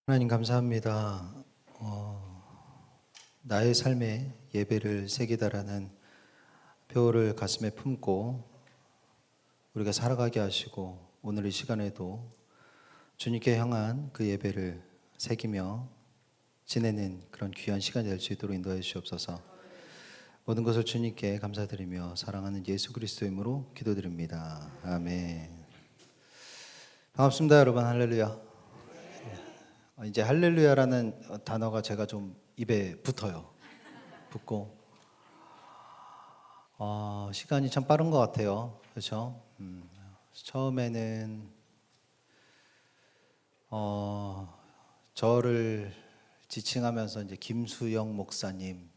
하나님 감사합니다. 나의 삶에 예배를 새기다라는 표어를 가슴에 품고 우리가 살아가게 하시고 오늘 이 시간에도 주님께 향한 그 예배를 새기며 지내는 그런 귀한 시간이 될 수 있도록 인도해 주시옵소서. 모든 것을 주님께 감사드리며 사랑하는 예수 그리스도의 이름으로 기도드립니다. 아멘. 반갑습니다, 여러분. 할렐루야. 이제 할렐루야라는 단어가 제가 좀 입에 붙고 시간이 참 빠른 것 같아요. 그렇죠? 처음에는 저를 지칭하면서 이제 김수영 목사님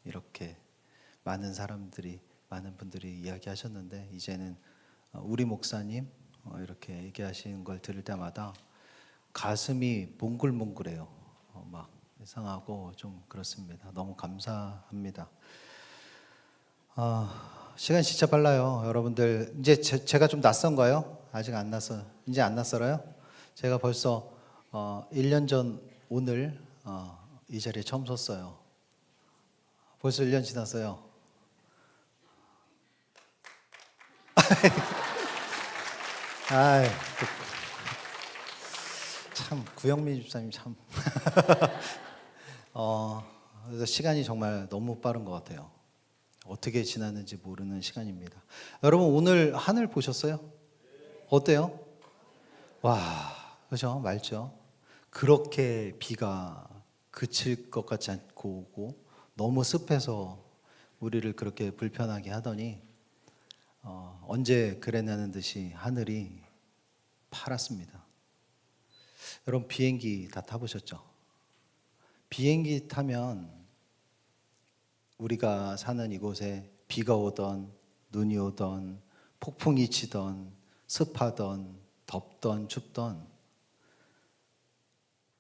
이렇게 많은 분들이 이야기하셨는데 이제는 우리 목사님 이렇게 얘기하시는 걸 들을 때마다 가슴이 몽글몽글해요. 막 이상하고 좀 그렇습니다. 너무 감사합니다. 시간이 진짜 빨라요. 여러분들 이제 제가 좀 낯선가요? 아직 안 낯서 이제 안 낯설어요? 제가 벌써 1년 전 오늘 이 자리에 처음 섰어요. 벌써 1년 지났어요. 아이, 참 구영민 집사님 참 그래서 시간이 정말 너무 빠른 것 같아요. 어떻게 지났는지 모르는 시간입니다. 여러분 오늘 하늘 보셨어요? 어때요? 와, 그죠? 맑죠? 그렇게 비가 그칠 것 같지 않고 오고 너무 습해서 우리를 그렇게 불편하게 하더니 언제 그랬냐는 듯이 하늘이 파랗습니다. 여러분 비행기 다 타보셨죠? 비행기 타면 우리가 사는 이곳에 비가 오던 눈이 오던 폭풍이 치던 습하던 덥던 춥던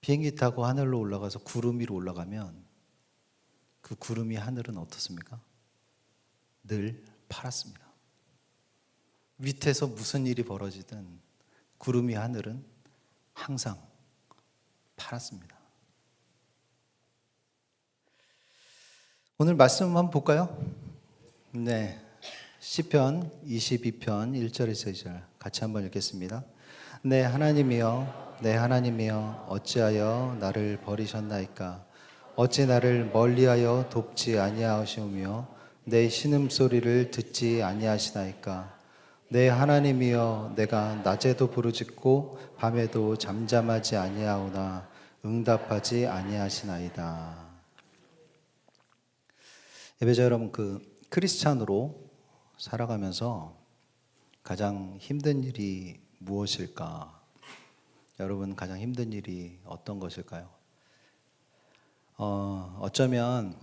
비행기 타고 하늘로 올라가서 구름 위로 올라가면 그 구름 위 하늘은 어떻습니까? 늘 파랗습니다. 밑에서 무슨 일이 벌어지든 구름 위 하늘은 항상 파랗습니다. 오늘 말씀 한번 볼까요? 네, 시편 22편 1절에서 2절 같이 한번 읽겠습니다. 내 하나님이여 어찌하여 나를 버리셨나이까? 어찌 나를 멀리하여 돕지 아니하시오며 내 신음소리를 듣지 아니하시나이까? 내 하나님이여 내가 낮에도 부르짖고 밤에도 잠잠하지 아니하오나 응답하지 아니하시나이다. 예배자 여러분, 크리스찬으로 살아가면서 가장 힘든 일이 무엇일까? 여러분 가장 힘든 일이 어떤 것일까요? 어쩌면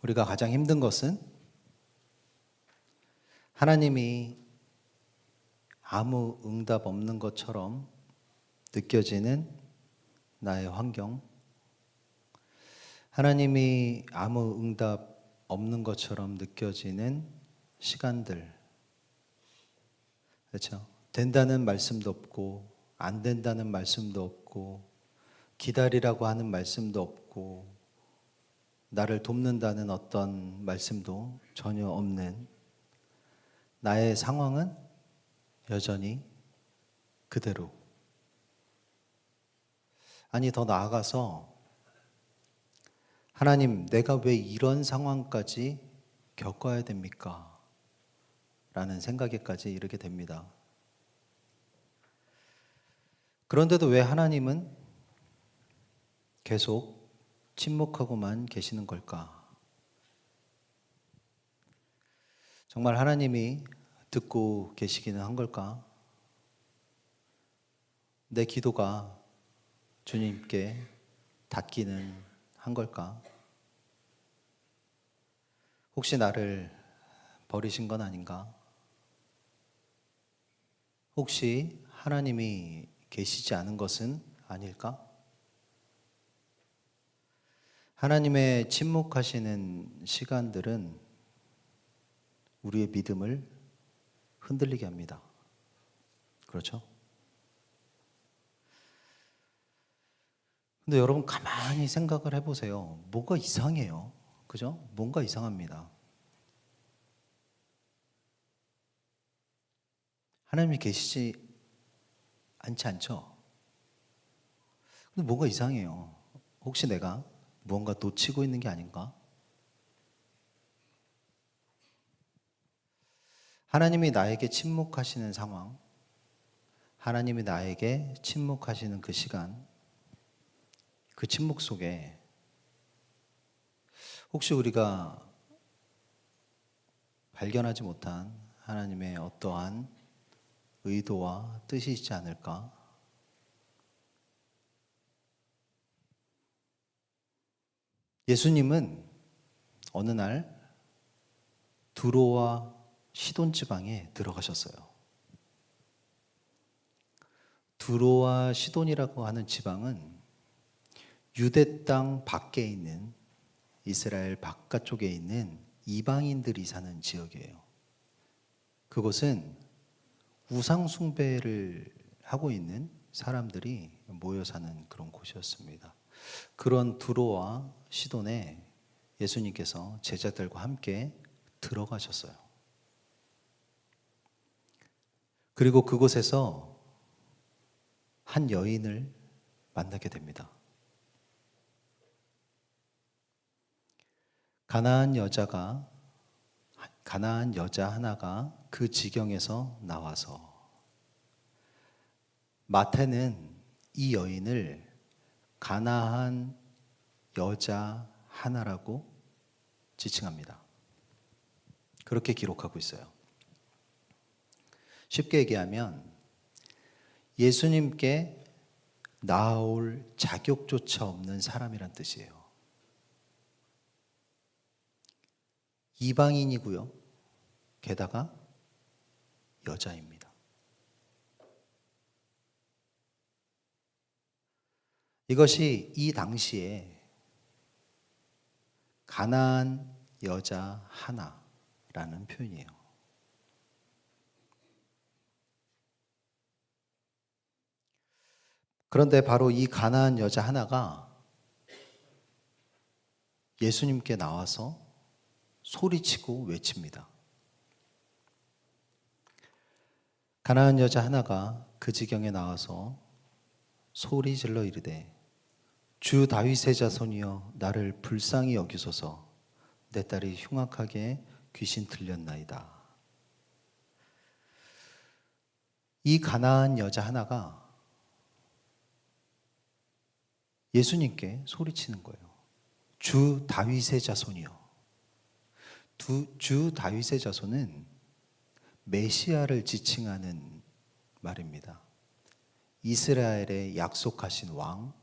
우리가 가장 힘든 것은 하나님이 아무 응답 없는 것처럼 느껴지는 나의 환경, 하나님이 아무 응답 없는 것처럼 느껴지는 시간들, 그렇죠? 된다는 말씀도 없고, 안 된다는 말씀도 없고, 기다리라고 하는 말씀도 없고, 나를 돕는다는 어떤 말씀도 전혀 없는 나의 상황은 여전히 그대로. 아니, 더 나아가서 하나님, 내가 왜 이런 상황까지 겪어야 됩니까? 라는 생각에까지 이르게 됩니다. 그런데도 왜 하나님은 계속 침묵하고만 계시는 걸까? 정말 하나님이 듣고 계시기는 한 걸까? 내 기도가 주님께 닿기는 한 걸까? 혹시 나를 버리신 건 아닌가? 혹시 하나님이 계시지 않은 것은 아닐까? 하나님의 침묵하시는 시간들은 우리의 믿음을 흔들리게 합니다. 그렇죠? 근데 여러분 가만히 생각을 해보세요. 뭐가 이상해요. 그죠? 뭔가 이상합니다. 하나님이 계시지 않지 않죠? 근데 뭔가 이상해요. 혹시 내가 무언가 놓치고 있는 게 아닌가? 하나님이 나에게 침묵하시는 상황, 하나님이 나에게 침묵하시는 그 시간, 그 침묵 속에 혹시 우리가 발견하지 못한 하나님의 어떠한 의도와 뜻이 있지 않을까? 예수님은 어느 날 두로와 시돈 지방에 들어가셨어요. 두로와 시돈이라고 하는 지방은 유대 땅 밖에 있는 이스라엘 바깥쪽에 있는 이방인들이 사는 지역이에요. 그곳은 우상 숭배를 하고 있는 사람들이 모여 사는 그런 곳이었습니다. 그런 두로와 시돈에 예수님께서 제자들과 함께 들어가셨어요. 그리고 그곳에서 한 여인을 만나게 됩니다. 가나안 여자 하나가 그 지경에서 나와서 마태는 이 여인을 가나안 여자 하나라고 지칭합니다. 그렇게 기록하고 있어요. 쉽게 얘기하면 예수님께 나아올 자격조차 없는 사람이란 뜻이에요. 이방인이고요. 게다가 여자입니다. 이것이 이 당시에 가나안 여자 하나라는 표현이에요. 그런데 바로 이 가나안 여자 하나가 예수님께 나와서 소리치고 외칩니다. 가나안 여자 하나가 그 지경에 나와서 소리 질러 이르되 주 다윗의 자손이여 나를 불쌍히 여기소서 내 딸이 흉악하게 귀신 들렸나이다. 이 가나안 여자 하나가 예수님께 소리치는 거예요. 주 다윗의 자손이요. 주 다윗의 자손은 메시아를 지칭하는 말입니다. 이스라엘의 약속하신 왕,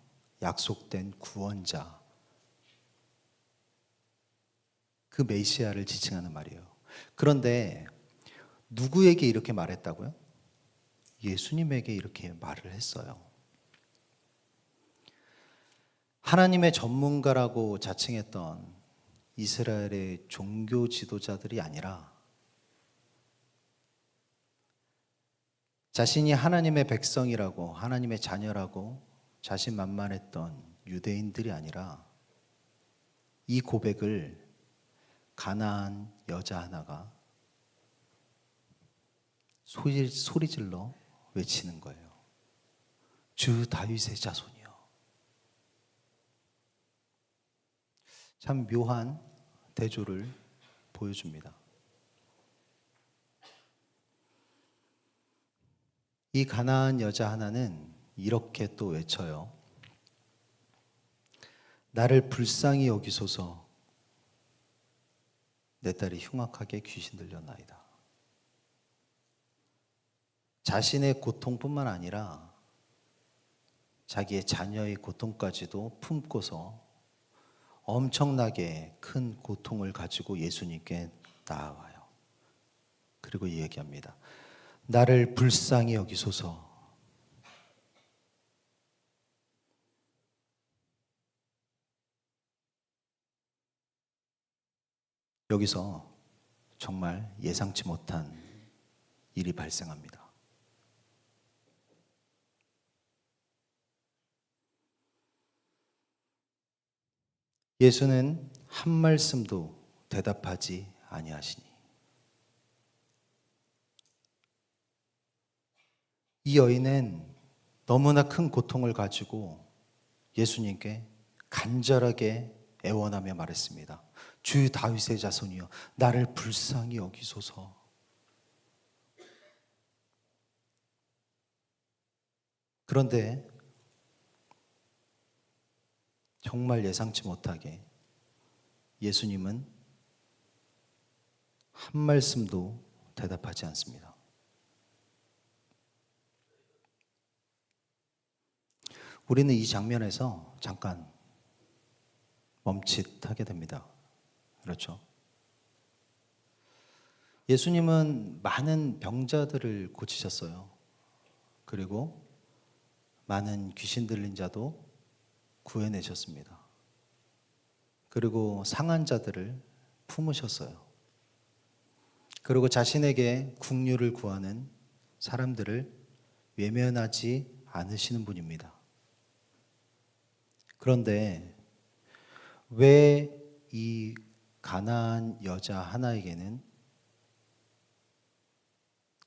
약속된 구원자, 그 메시아를 지칭하는 말이에요. 그런데 누구에게 이렇게 말했다고요? 예수님에게 이렇게 말을 했어요. 하나님의 전문가라고 자칭했던 이스라엘의 종교 지도자들이 아니라 자신이 하나님의 백성이라고 하나님의 자녀라고 자신만만했던 유대인들이 아니라 이 고백을 가나안 여자 하나가 소리질러 외치는 거예요. 주 다윗의 자손이요. 참 묘한 대조를 보여줍니다. 이 가나안 여자 하나는 이렇게 또 외쳐요. 나를 불쌍히 여기소서 내 딸이 흉악하게 귀신 들렸나이다. 자신의 고통뿐만 아니라 자기의 자녀의 고통까지도 품고서 엄청나게 큰 고통을 가지고 예수님께 나아와요. 그리고 얘기합니다. 나를 불쌍히 여기소서. 여기서 정말 예상치 못한 일이 발생합니다. 예수는 한 말씀도 대답하지 아니하시니. 이 여인은 너무나 큰 고통을 가지고 예수님께 간절하게 애원하며 말했습니다. 주 다윗의 자손이여, 나를 불쌍히 여기소서. 그런데 정말 예상치 못하게 예수님은 한 말씀도 대답하지 않습니다. 우리는 이 장면에서 잠깐 멈칫하게 됩니다. 그렇죠? 예수님은 많은 병자들을 고치셨어요. 그리고 많은 귀신 들린 자도 구해내셨습니다. 그리고 상한 자들을 품으셨어요. 그리고 자신에게 국류를 구하는 사람들을 외면하지 않으시는 분입니다. 그런데 왜 이 가나안 여자 하나에게는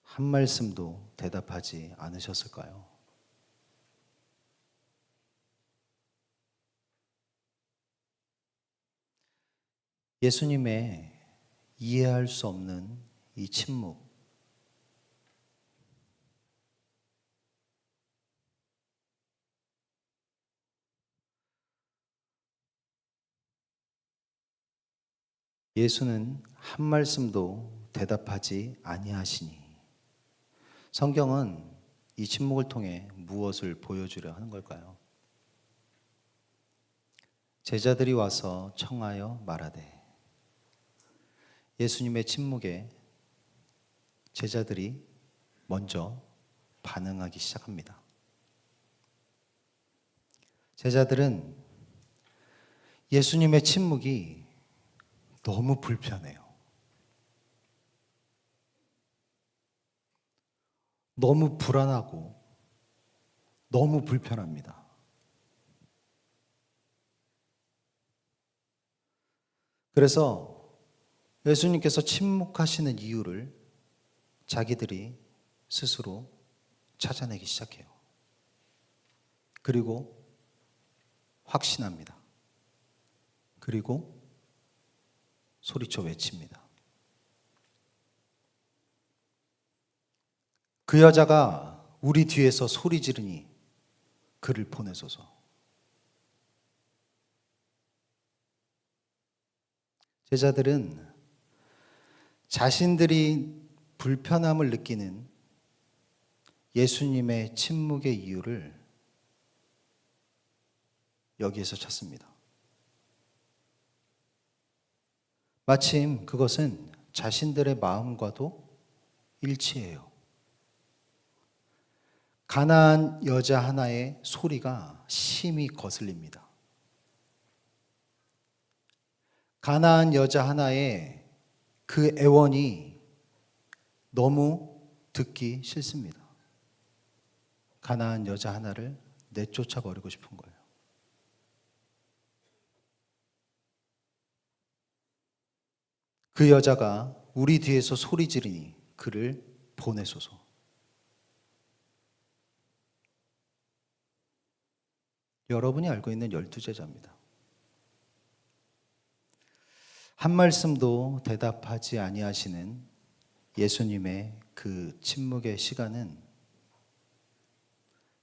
한 말씀도 대답하지 않으셨을까요? 예수님의 이해할 수 없는 이 침묵, 예수는 한 말씀도 대답하지 아니하시니. 성경은 이 침묵을 통해 무엇을 보여주려 하는 걸까요? 제자들이 와서 청하여 말하되, 예수님의 침묵에 제자들이 먼저 반응하기 시작합니다. 제자들은 예수님의 침묵이 너무 불편해요. 너무 불안하고 너무 불편합니다. 그래서 예수님께서 침묵하시는 이유를 자기들이 스스로 찾아내기 시작해요. 그리고 확신합니다. 그리고 소리쳐 외칩니다. 그 여자가 우리 뒤에서 소리 지르니 그를 보내소서. 제자들은 자신들이 불편함을 느끼는 예수님의 침묵의 이유를 여기에서 찾습니다. 마침 그것은 자신들의 마음과도 일치해요. 가나안 여자 하나의 소리가 심히 거슬립니다. 가나안 여자 하나의 그 애원이 너무 듣기 싫습니다. 가나안 여자 하나를 내쫓아 버리고 싶은 거예요. 그 여자가 우리 뒤에서 소리 지르니 그를 보내소서. 여러분이 알고 있는 12제자입니다. 한 말씀도 대답하지 아니하시는 예수님의 그 침묵의 시간은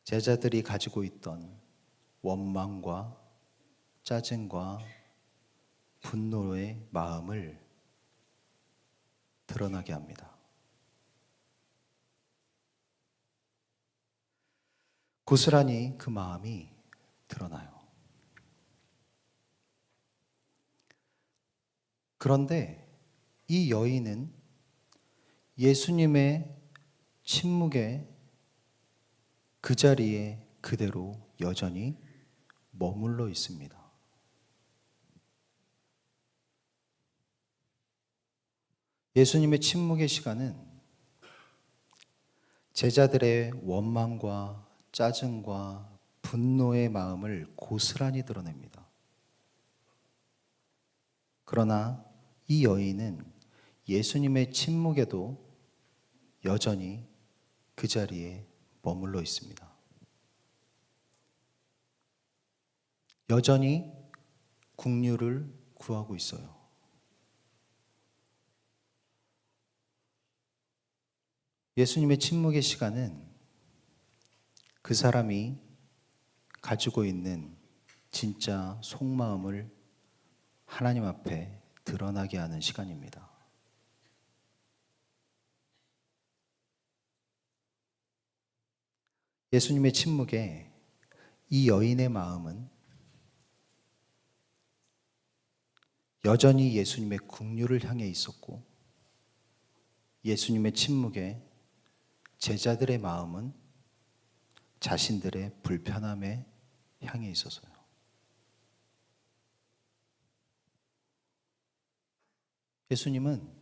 제자들이 가지고 있던 원망과 짜증과 분노의 마음을 드러나게 합니다. 고스란히 그 마음이 드러나요. 그런데 이 여인은 예수님의 침묵에 그 자리에 그대로 여전히 머물러 있습니다. 예수님의 침묵의 시간은 제자들의 원망과 짜증과 분노의 마음을 고스란히 드러냅니다. 그러나 이 여인은 예수님의 침묵에도 여전히 그 자리에 머물러 있습니다. 여전히 긍휼을 구하고 있어요. 예수님의 침묵의 시간은 그 사람이 가지고 있는 진짜 속마음을 하나님 앞에 드러나게 하는 시간입니다. 예수님의 침묵에 이 여인의 마음은 여전히 예수님의 긍휼을 향해 있었고, 예수님의 침묵에 제자들의 마음은 자신들의 불편함에 향해 있었어요. 예수님은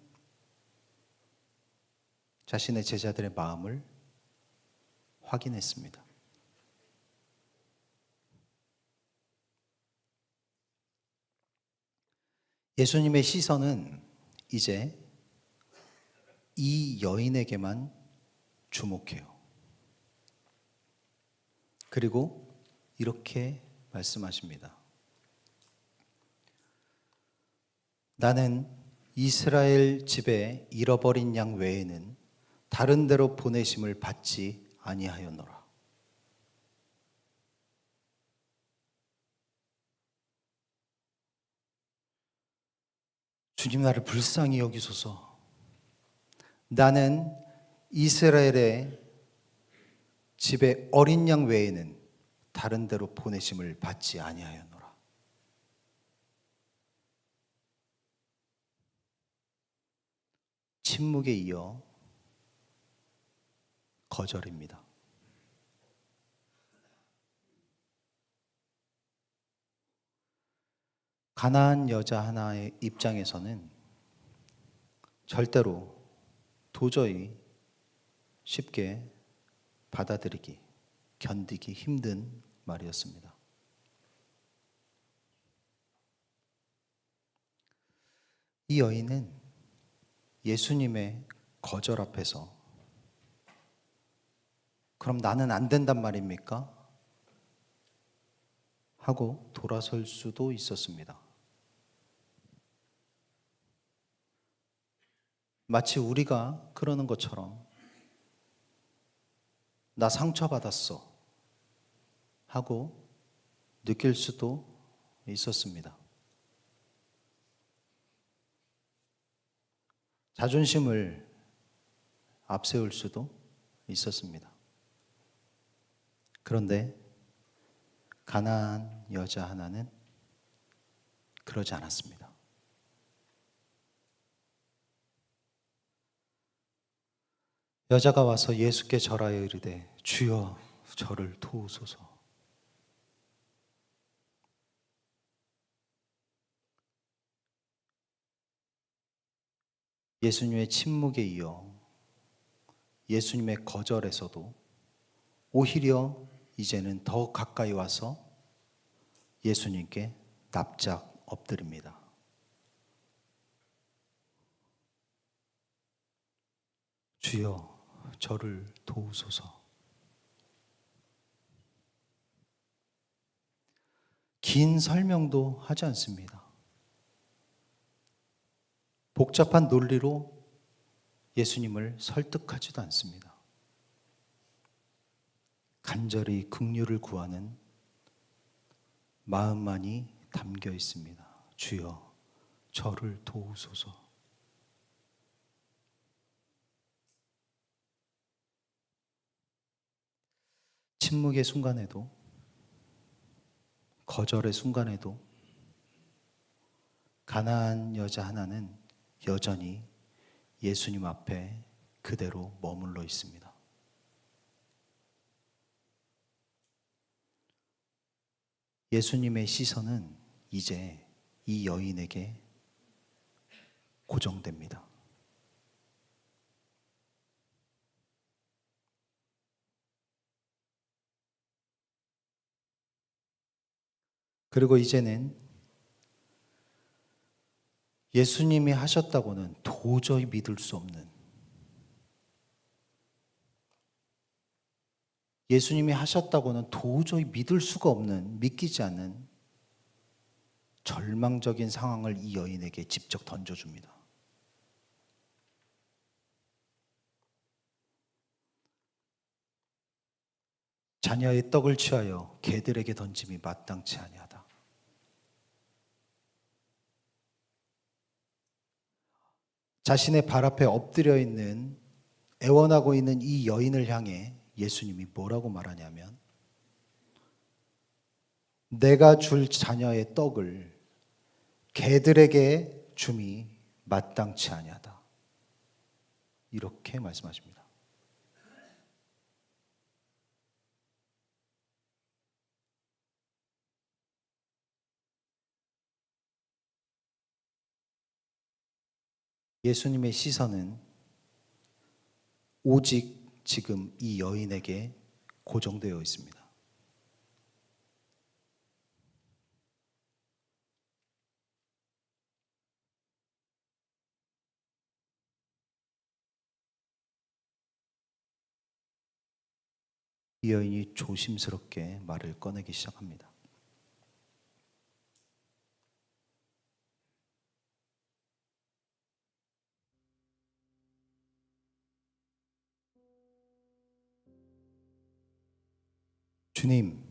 자신의 제자들의 마음을 확인했습니다. 예수님의 시선은 이제 이 여인에게만 주목해요. 그리고 이렇게 말씀하십니다. 나는 이스라엘 집에 잃어버린 양 외에는 다른 데로 보내심을 받지 아니하였노라. 주님, 나를 불쌍히 여기소서. 나는 이스라엘의 집에 어린 양 외에는 다른 데로 보내심을 받지 아니하였노라. 침묵에 이어 거절입니다. 가난한 여자 하나의 입장에서는 절대로 도저히 쉽게 받아들이기, 견디기 힘든 말이었습니다. 이 여인은 예수님의 거절 앞에서 그럼 나는 안 된단 말입니까? 하고 돌아설 수도 있었습니다. 마치 우리가 그러는 것처럼 나 상처받았어 하고 느낄 수도 있었습니다. 자존심을 앞세울 수도 있었습니다. 그런데 가난한 여자 하나는 그러지 않았습니다. 여자가 와서 예수께 절하여 이르되 주여 저를 도우소서. 예수님의 침묵에 이어 예수님의 거절에서도 오히려 이제는 더 가까이 와서 예수님께 납작 엎드립니다. 주여 저를 도우소서. 긴 설명도 하지 않습니다. 복잡한 논리로 예수님을 설득하지도 않습니다. 간절히 긍휼을 구하는 마음만이 담겨 있습니다. 주여 저를 도우소서. 침묵의 순간에도, 거절의 순간에도 가난한 여자 하나는 여전히 예수님 앞에 그대로 머물러 있습니다. 예수님의 시선은 이제 이 여인에게 고정됩니다. 그리고 이제는 예수님이 하셨다고는 도저히 믿을 수 없는, 예수님이 하셨다고는 도저히 믿을 수가 없는, 믿기지 않는 절망적인 상황을 이 여인에게 직접 던져줍니다. 자녀의 떡을 취하여 개들에게 던짐이 마땅치 아니하다. 자신의 발 앞에 엎드려 있는, 애원하고 있는 이 여인을 향해 예수님이 뭐라고 말하냐면, 내가 줄 자녀의 떡을 개들에게 줌이 마땅치 아니하다. 이렇게 말씀하십니다. 예수님의 시선은 오직 지금 이 여인에게 고정되어 있습니다. 이 여인이 조심스럽게 말을 꺼내기 시작합니다. 주님,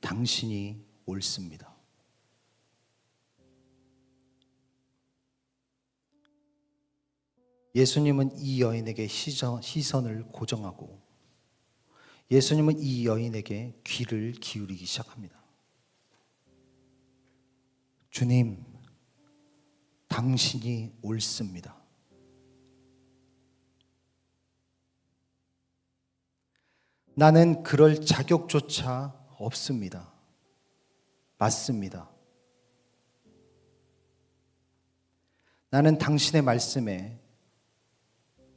당신이 옳습니다. 예수님은 이 여인에게 시선을 고정하고 예수님은 이 여인에게 귀를 기울이기 시작합니다. 주님, 당신이 옳습니다. 나는 그럴 자격조차 없습니다. 맞습니다. 나는 당신의 말씀에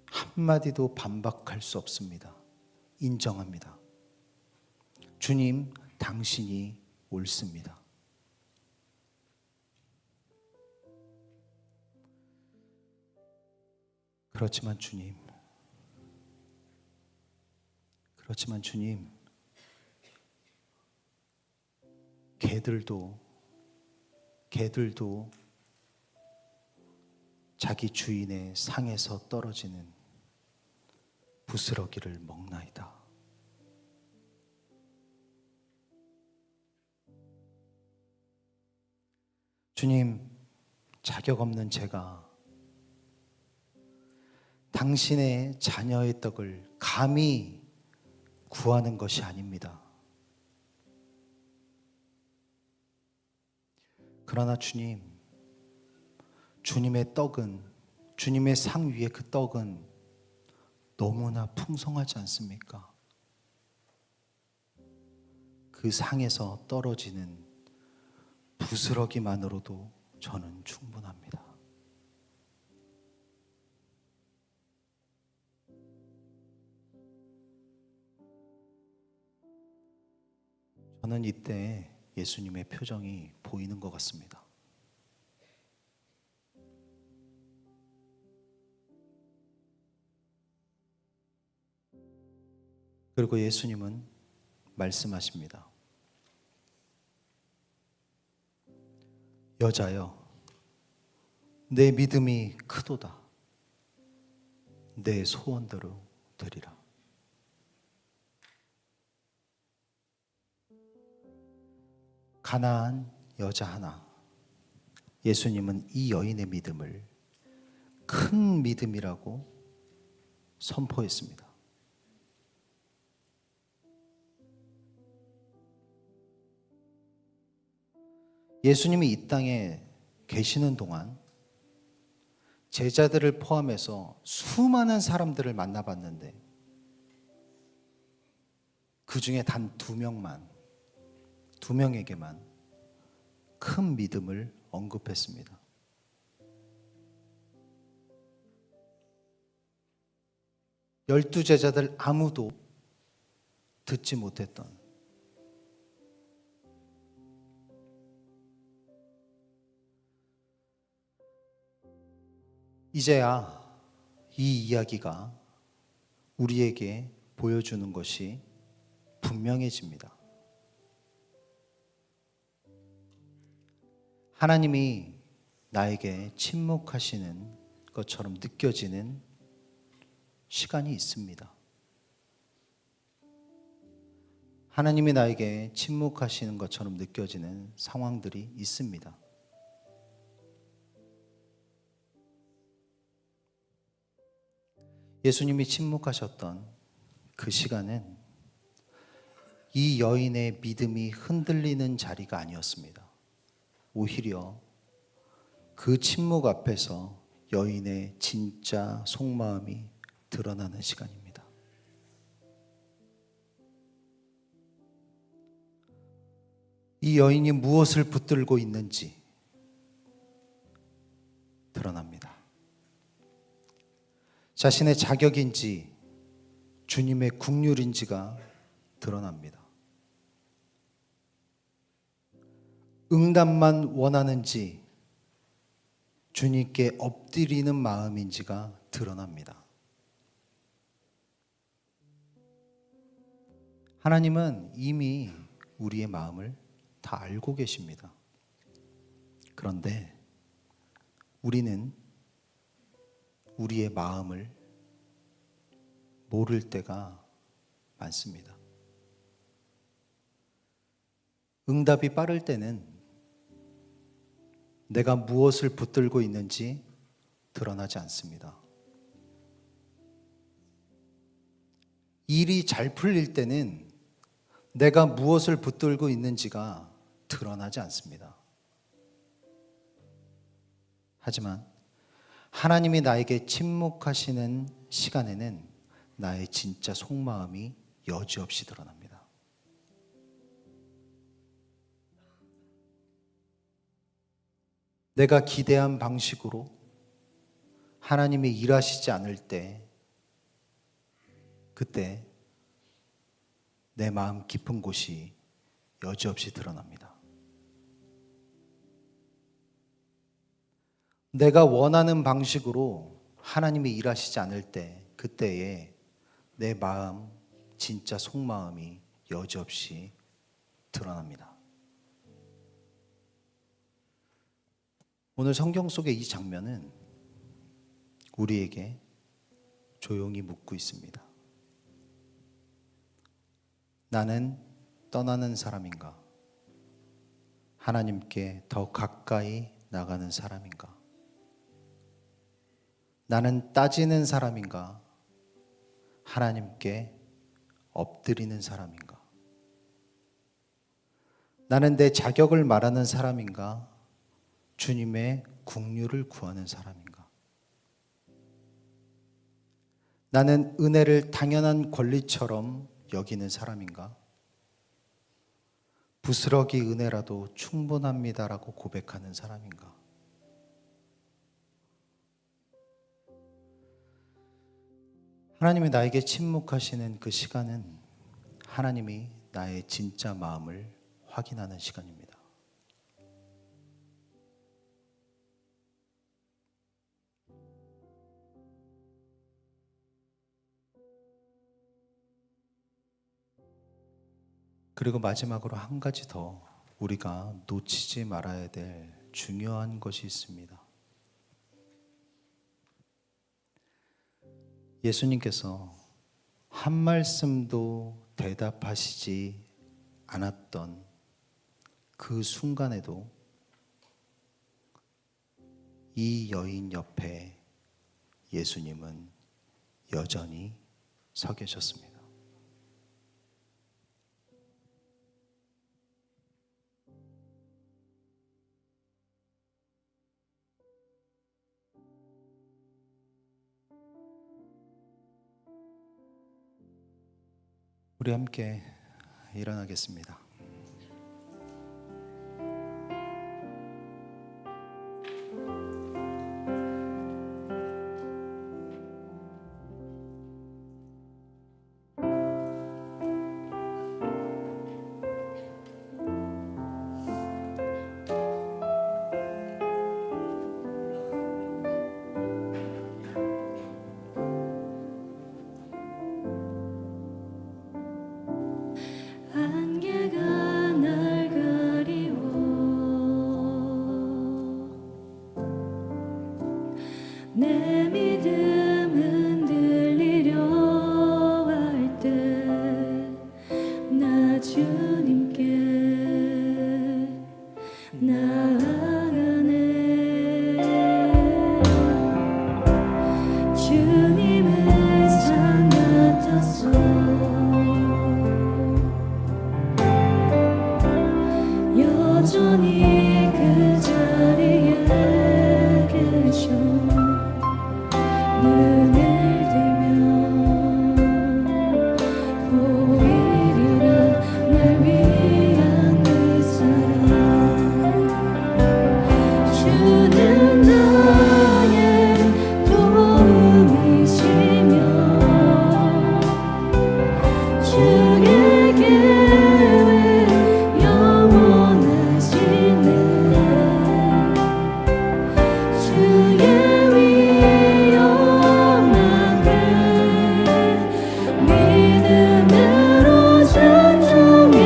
한마디도 반박할 수 없습니다. 인정합니다. 주님, 당신이 옳습니다. 그렇지만 주님, 개들도 자기 주인의 상에서 떨어지는 부스러기를 먹나이다. 주님, 자격 없는 제가 당신의 자녀의 떡을 감히 구하는 것이 아닙니다. 그러나 주님, 주님의 떡은, 주님의 상 위에 그 떡은 너무나 풍성하지 않습니까? 그 상에서 떨어지는 부스러기만으로도 저는 충분합니다. 저는 이때 예수님의 표정이 보이는 것 같습니다. 그리고 예수님은 말씀하십니다. 여자여, 내 믿음이 크도다. 내 소원대로 되리라. 가난한 여자 하나, 예수님은 이 여인의 믿음을 큰 믿음이라고 선포했습니다. 예수님이 이 땅에 계시는 동안 제자들을 포함해서 수많은 사람들을 만나봤는데 그 중에 단 두 명에게만 큰 믿음을 언급했습니다. 열두 제자들 아무도 듣지 못했던 이제야 이 이야기가 우리에게 보여주는 것이 분명해집니다. 하나님이 나에게 침묵하시는 것처럼 느껴지는 시간이 있습니다. 하나님이 나에게 침묵하시는 것처럼 느껴지는 상황들이 있습니다. 예수님이 침묵하셨던 그 시간은 이 여인의 믿음이 흔들리는 자리가 아니었습니다. 오히려 그 침묵 앞에서 여인의 진짜 속마음이 드러나는 시간입니다. 이 여인이 무엇을 붙들고 있는지 드러납니다. 자신의 자격인지 주님의 국률인지가 드러납니다. 응답만 원하는지 주님께 엎드리는 마음인지가 드러납니다. 하나님은 이미 우리의 마음을 다 알고 계십니다. 그런데 우리는 우리의 마음을 모를 때가 많습니다. 응답이 빠를 때는 내가 무엇을 붙들고 있는지 드러나지 않습니다. 일이 잘 풀릴 때는 내가 무엇을 붙들고 있는지가 드러나지 않습니다. 하지만 하나님이 나에게 침묵하시는 시간에는 나의 진짜 속마음이 여지없이 드러납니다. 내가 기대한 방식으로 하나님이 일하시지 않을 때, 그때 내 마음 깊은 곳이 여지없이 드러납니다. 내가 원하는 방식으로 하나님이 일하시지 않을 때, 그때에 내 마음, 진짜 속마음이 여지없이 드러납니다. 오늘 성경 속의 이 장면은 우리에게 조용히 묻고 있습니다. 나는 떠나는 사람인가? 하나님께 더 가까이 나가는 사람인가? 나는 따지는 사람인가? 하나님께 엎드리는 사람인가? 나는 내 자격을 말하는 사람인가? 주님의 긍휼을 구하는 사람인가? 나는 은혜를 당연한 권리처럼 여기는 사람인가? 부스러기 은혜라도 충분합니다라고 고백하는 사람인가? 하나님이 나에게 침묵하시는 그 시간은 하나님이 나의 진짜 마음을 확인하는 시간입니다. 그리고 마지막으로 한 가지 더 우리가 놓치지 말아야 될 중요한 것이 있습니다. 예수님께서 한 말씀도 대답하시지 않았던 그 순간에도 이 여인 옆에 예수님은 여전히 서 계셨습니다. 우리 함께 일어나겠습니다. 여전히 그 자리에 계셔 눈을 뜨면 보이리라 날 위한 그 사랑 주는 나의 도움이시며 주의 계획 영원하시네 주의 위엄하게 믿음으로 순종해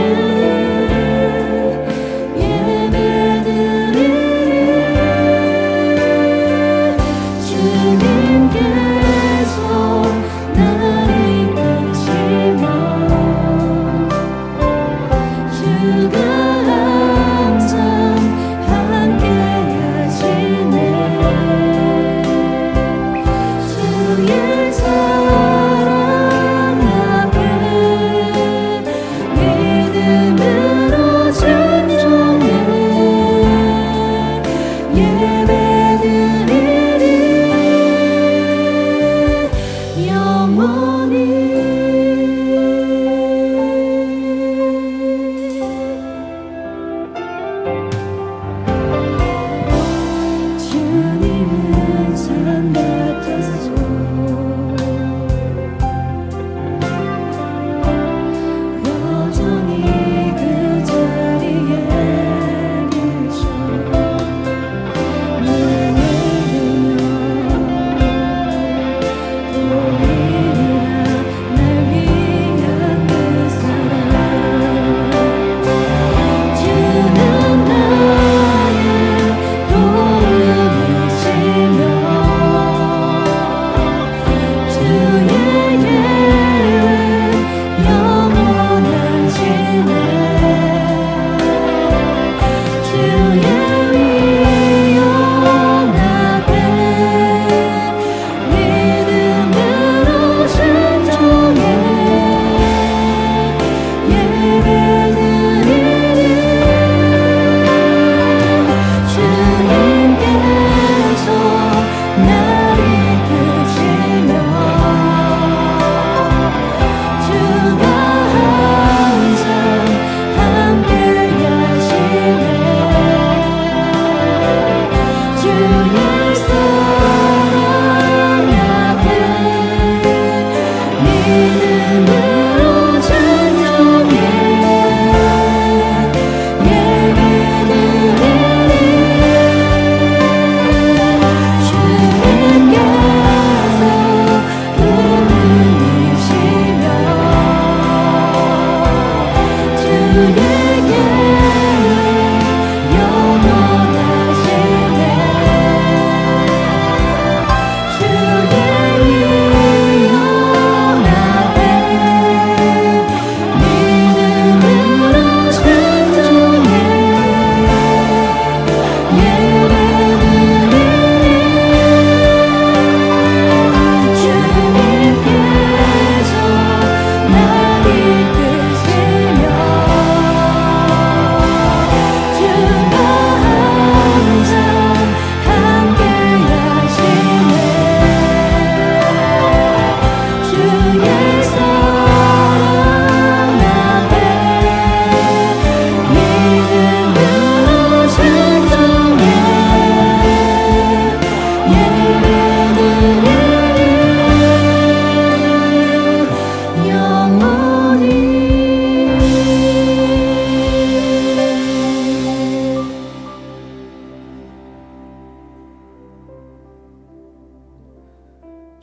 예배드리리 주님께서 나를 이끄시며 주가 항상 함께 하시네 주의 사랑 앞에 믿음으로 순종해 예배드리리 영원히 주님은 산 같으소 여전히 그 자리에 계셔 눈을 들며 보이리라 날 위한 그 사랑 주는 나의 도움이시며 주의 계획 영원하시네 주의 위엄하게 믿음으로 순종해 예배드리리 주님께서 날 이끄시며 주가 항상 함께 하시네 주의 사랑 앞에 믿음으로 순종해 예배드리리 주님께서 그분이시며 주의